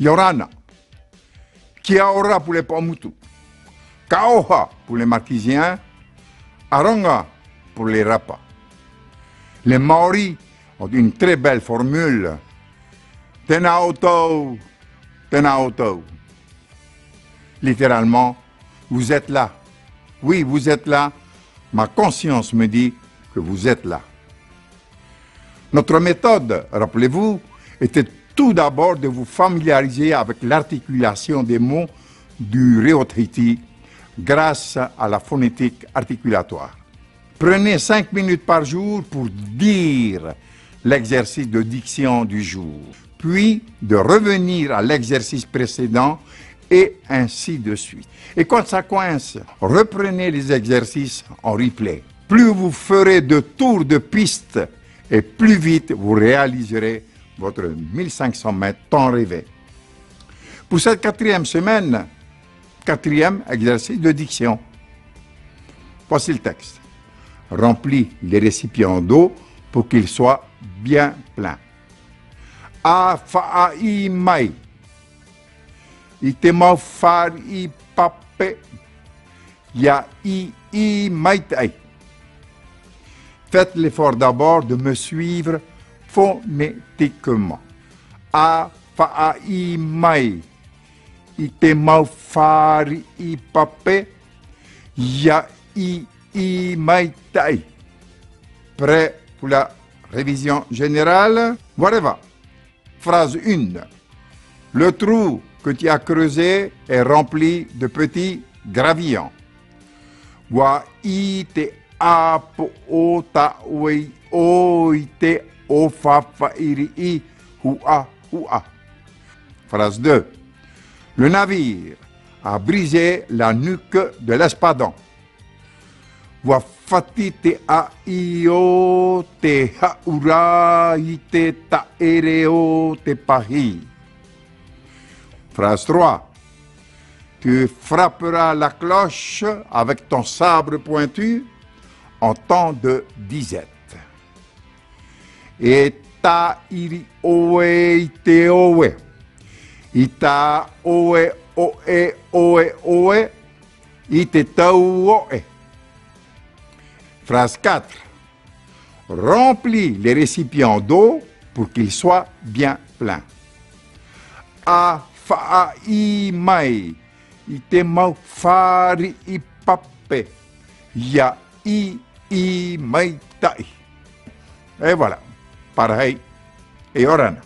Yorana. Kiaora pour les Pamutu. Kaoha pour les Marquisiens. Aronga pour les Rapa. Les Maoris ont une très belle formule. Tenaoto, Tenaoto. Littéralement, vous êtes là. Oui, vous êtes là. Ma conscience me dit que vous êtes là. Notre méthode, rappelez-vous, était tout d'abord de vous familiariser avec l'articulation des mots du Reotriti grâce à la phonétique articulatoire. Prenez 5 minutes par jour pour dire l'exercice de diction du jour, puis de revenir à l'exercice précédent et ainsi de suite. Et quand ça coince, reprenez les exercices en replay. Plus vous ferez de tours de piste et plus vite vous réaliserez votre 1500 mètres tant rêvé. Pour cette 4e semaine, 4e exercice de diction. Voici le texte. Remplis les récipients d'eau pour qu'ils soient bien pleins. A fa I mai. Ite mau far I pape. Ya I mai tai. Faites l'effort d'abord de me suivre phonétiquement. A fa I mai. Ite mau far I pape. Ya I mai tai. Prêt pour la révision générale? Voilà. Phrase 1. Le trou que tu as creusé est rempli de petits gravillons. Wa ite apo o ta wei o ite o fa fa iri I hua hua. Phrase 2. Le navire a brisé la nuque de l'espadon. Wa fatite a io te haura ite ta ereo te pahi. Phrase 3. Tu frapperas la cloche avec ton sabre pointu en temps de disette. Et ta iri oe ite oe. Ita oe oe oe oe. Ite tau oe. Phrase 4. Remplis les récipients d'eau pour qu'ils soient bien pleins. A fa I mai. Ite mau fari I pape. Ya I mai tai. Et voilà. Pareil. Et orana.